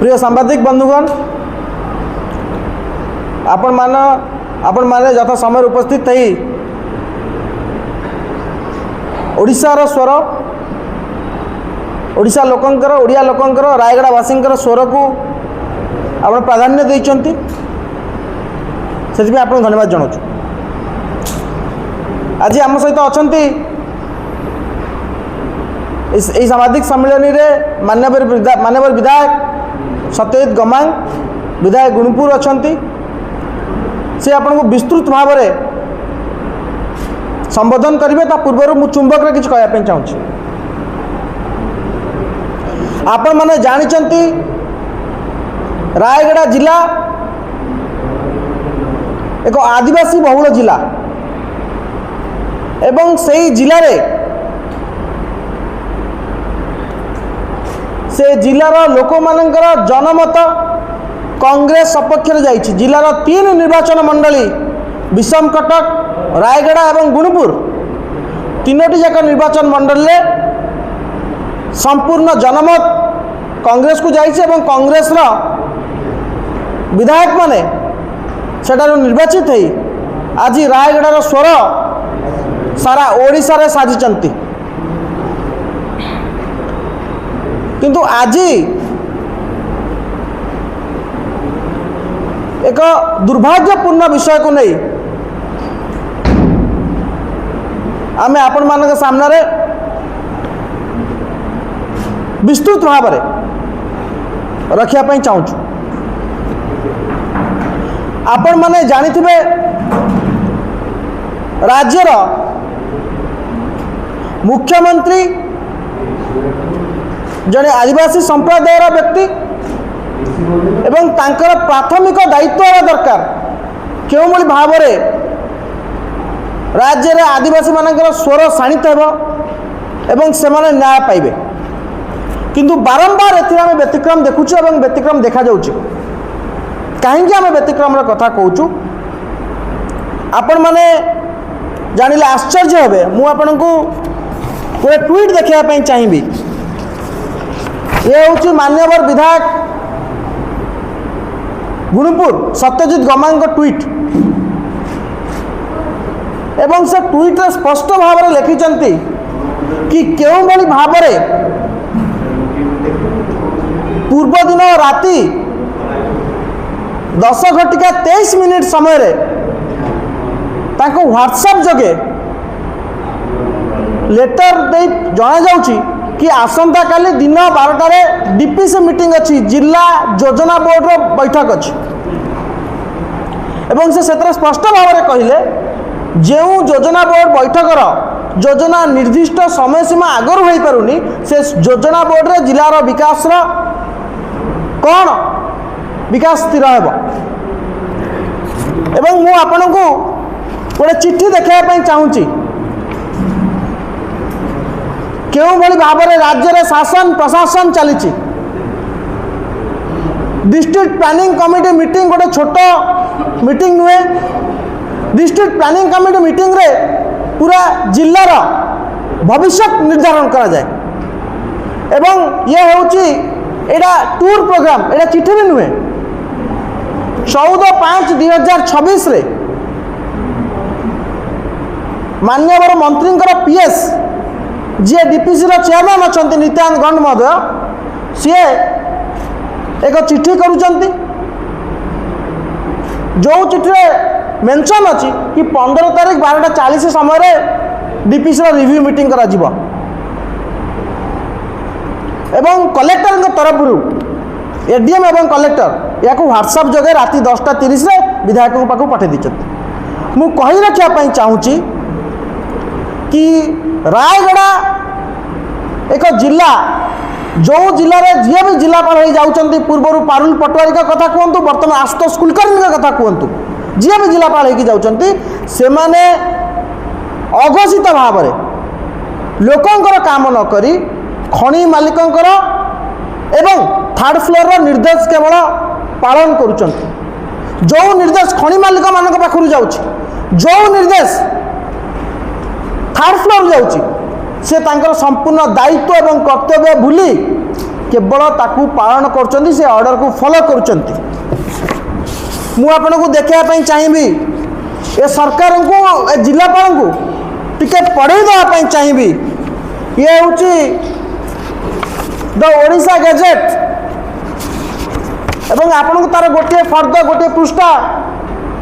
प्रिय सांबादिक बंधुगण आपण माने यथा समय उपस्थित थी ओडिशार स्वर ओडिशा लोकंकर ओडिया लोकंकर रायगड़ावासींकर स्वर को आप प्राधान्य देइचंती से आपको धन्यवाद जनाऊँ। आज आम सहित अच्छा यह सामाजिक सम्मेलन में माननीय विधायक सत्यजित गमांग विधायक गुणुपुर अच्छा से आपन को विस्तृत भाव में संबोधन करेंगे। पूर्व मु चुंबक रे किछ कहया चाहूँ। आपण माने जानिचंती रायगड़ा जिला एक आदिवासी बहुल जिला एवं सही जिले रे से जिलार लोक मानकर जनमत कांग्रेस सपक्ष जाइछि। जिलार 3 निर्वाचन मंडली विषमकटक रायगड़ा एवं गुणुपुर तीनोटी जाक निर्वाचन मंडल में संपूर्ण जनमत कांग्रेस को जाइछि एवं कांग्रेस रा विधायक माने सेठारु निर्वाचित है। आज रायगड़ार स्वर सारा ओडिशा रे साजिचंती किंतु आज एक दुर्भाग्यपूर्ण विषय को नहीं आमे आपण मान सामने विस्तृत भाव में रखापी चाहूँ। आपण माने जानिथिबे राज्यर मुख्यमंत्री जड़े आदिवासी संप्रदायर व्यक्ति एवं तांकर प्राथमिक दायित्व होगा दरकार क्यों भली भाव में राज्य में आदिवासी मानकर स्वर शाणित एवं से न्याय पाइबे किंतु बारंबार एथि व्यतिक्रम देखुचु एवं व्यतिक्रम देखा जाउची। कहीं आम व्यतिक्रम कथा कहूँ आपण माने जानिले आश्चर्य हेबे। मु आपनकु गोटे ट्वीट देखापी चाहिए। ये हूँ मान्यवर विधायक गुणुपुर सत्यजित गमांग ट्वीट एवं से ट्वीट रे स्पष्ट भाव में लिखिचंती कि केउ भली भाव में पूर्व दिन राति 10:23 समय रे ताको व्हाट्सएप जगे लेटर दे जना जाउची कि आसंता काली दिन 12 डीपीसी मीटिंग अच्छी जिला योजना बोर्ड रो बैठक अच्छी एवं से स्पष्ट भाव में कहले जो योजना बोर्ड बैठकर योजना निर्दिष्ट समय सीमा आगर हो पारुनी से योजना बोर्ड रे जिलार विकास रो कौन विकास स्थिर हेब एवं मु आपनकु गोटे चिट्ठी देखापी चाहूँगी क्यों भली भाव में राज्य में शासन प्रशासन चली। डिस्ट्रिक्ट प्लानिंग कमिटी मीटिंग गोटे छोट मीटिंग नुहे। डिस्ट्रिक्ट प्लानिंग कमिटी मीटिंग रे पूरा जिलार भविष्य निर्धारण करा जाए एवं ये होची एडा टूर प्रोग्राम एडा चिट्ठी भी नुहे। 14/5/2026 रे मान्यवर मंत्री पीएस जी डीपीसी चेयरमैन अच्छा नित्यानंद गंड महोदय सी एक चिट्ठी करुचंती जो चिट्ठी मेंशन अच्छी कि 15 तारीख 12:40 समय डीपीसी रिव्यू मीटिंग करा जिवो एवं कलेक्टर तरफ एडीएम एवं कलेक्टर या व्हाट्सएप जगह राति 10:30 विधायकों पाक पठे दीचंती। मु कही रखापी चाहूँगी कि रायगड़ा एक जिला जो जिले में जी भी जिलापाल हो जाऊँच पूर्वर पारुल पटवारी का कथा कहतु बर्तमान आशुतोष कुलकर्णी का कथा कहतु जी भी जिलापाल हो जाऊँच से माने अघोषित भाव में लोकंकर काम न करी खनि मालिकंकर एवं थर्ड फ्लोर रो निर्देश केवल पालन करुचंती। जो निर्देश खनि मालिक मान पाखु जाउछि जो निर्देश थर्ड फ्लोर जाउछि से तांकर संपूर्ण दायित्व एवं कर्तव्य भूली केवल ताकू पालन कर से ऑर्डर को फॉलो कर आपको देखापी चाहिए ए सरकार को ए जिलापाल को टिके पढ़े देवाई चाहिए ये हूँ द ओडिशा गजेट एवं आपन को तार गोटे फर्द गोटे पृष्ठा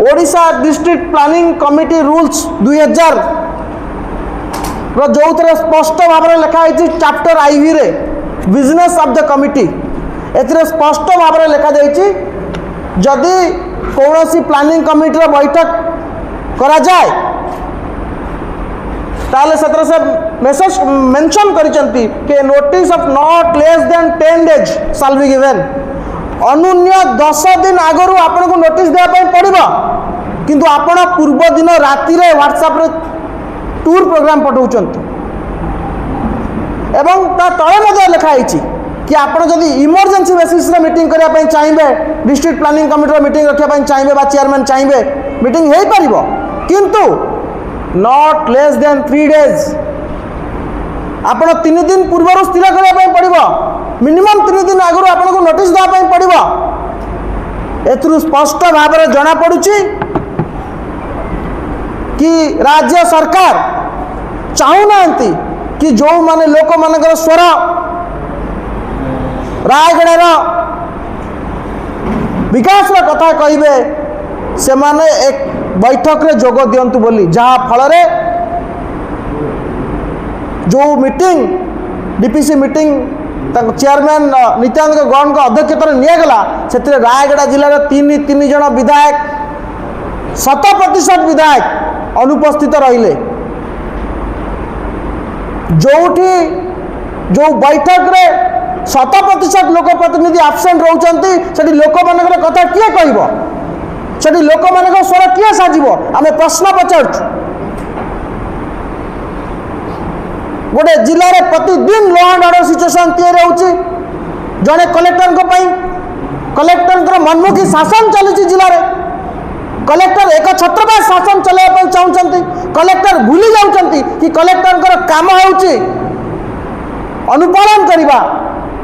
Odisha district planning committee rules 2000 जो थे स्पष्ट भाव में लिखाई चैप्टर IV रे बिजनेस ऑफ द कमिटी ए स्पष्ट भाव में लिखा जाइए जदि कौन सी प्लानिंग कमिटी बैठक करा जाए ताले सत्र से मेसेज मेंशन करिसेंती कि notice of not less than 10 days shall be given अनुन्य 10 दिन आगु आपन को नोटिस देवाई पड़ो किंतु आपण पूर्व दिन राति रे व्हाट्सएप रे टूर प्रोग्राम पठाउछंती एवं ता तळे मध्ये लिखाई कि आपड़ जदि इमरजेंसी बेसिस रे मीटिंग करिया पई चाहिए डिस्ट्रिक्ट प्लानिंग कमिटी मीटिंग रखिया पई चाहिए बा चेयरमैन चाहिए मीटिंग हो पारिबो किंतु नॉट लेस देन 3 डेज आपड़ 3 दिन पूर्व स्थिर करिया पई पड़िबो मिनिमम 3 दिन आगु आपन को नोटिस देवा पई पड़िबो एथरु स्पष्ट भाव में जना पड़ुची कि राज्य सरकार चाहूना कि जो माने लोक मानकर स्वर रायगढ़ विकास कथा कहे से माने एक बैठक रे जोग दियंतु बोली जहाँ फल जो meeting DPC meeting chairman Nityanand Gaur को अध्यक्षतार निगला से रायगढ़ जिले तीन जन विधायक 100% विधायक अनुपस्थित रहिले जो बैठक रे 100% लोक प्रतिनिधि आबसेंट रोचंती लोक मान कथा किए कह लोक मान स्वर किए साजिब आम प्रश्न पचार गोटे जिले में प्रतिदिन लॉ एंड ऑर्डर सिचुएशन तैयारी होची जड़े कलेक्टर मनमुखी शासन चलुची जिले में कलेक्टर एक छत्रपति शासन चलाइबा चाहते कलेक्टर भूली जाउछंती कि कलेक्टर काम होची अनुपालन करवा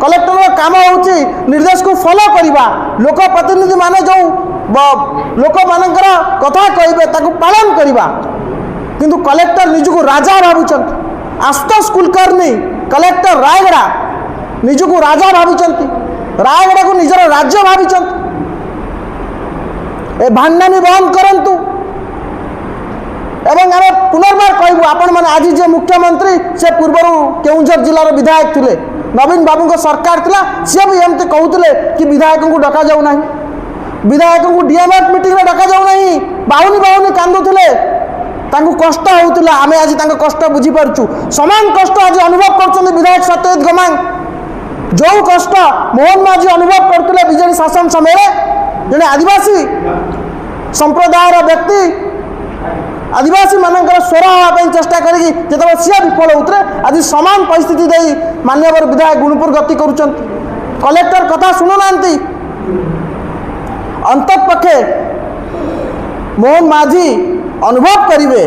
कलेक्टर काम होची निर्देश को फॉलो करवा लोक प्रतिनिधि माने जो लोक मानकर कथा कहे ताकू पालन करवा किंतु कलेक्टर निजको राजा भावुछंती आशुतोष कुलकर्णी कलेक्टर रायगढ़ निजको राजा भावुछंती रायगढ़ को निजर राज्य भावुछंती ए भांडामी बंद करंतु एवं आम पुनर्बार कहूँ आपण मैंने आज जे मुख्यमंत्री से पूर्वर केउंझर जिलार विधायक थे नवीन बाबू को सरकार थिला सी भी एमती कहते कि विधायक को डका जाऊना विधायक को डीएमएफ मीटिंग में डका जाऊना बाहुनी कांदुले कष्ट होता आम आज कष्ट बुझीपु समान कष्ट आज अनुभव कर विधायक सत्यजित गमांग जो कष्ट मोहन माझी अनुभव करते विजेडी शासन समय जड़े आदिवासी संप्रदायर व्यक्ति आदिवासी मानकर स्वर हाँवाई चेष्टा करी सी विफल होते आज समान परिस्थिति दे मान्यवर विधायक गुणपुर गति कर कलेक्टर कथा शुणुना अंतपक्षे मोहन माझी अनुभव करेंगे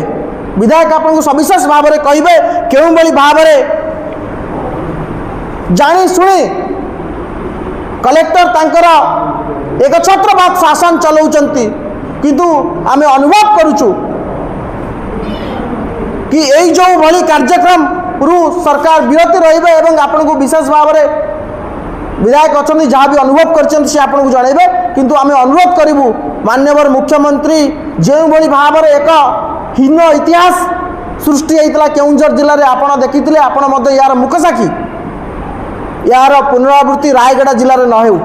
विधायक आपको सविशेष भाव में कहे क्यों भाव में जानी शुणी कलेक्टर तांकर एक छत्रपति शासन चलाउछंती किंतु आम अनुभव करुचु कि यही जो भली कार्यक्रम रु सरकार विरति रहिबे एवं आपन को विशेष भाव में विधायक अच्छा जहाँ भी अनुभव कर आपको जनइबे किंतु आम अनुरोध करूँ मान्यवर मुख्यमंत्री जो भली भाव में एक हीन इतिहास सृष्टि होता केउंझर जिले में आपड़ देखी यार मुख साक्षी यार पुनरावृत्ति रायगढ़ जिले में न हो।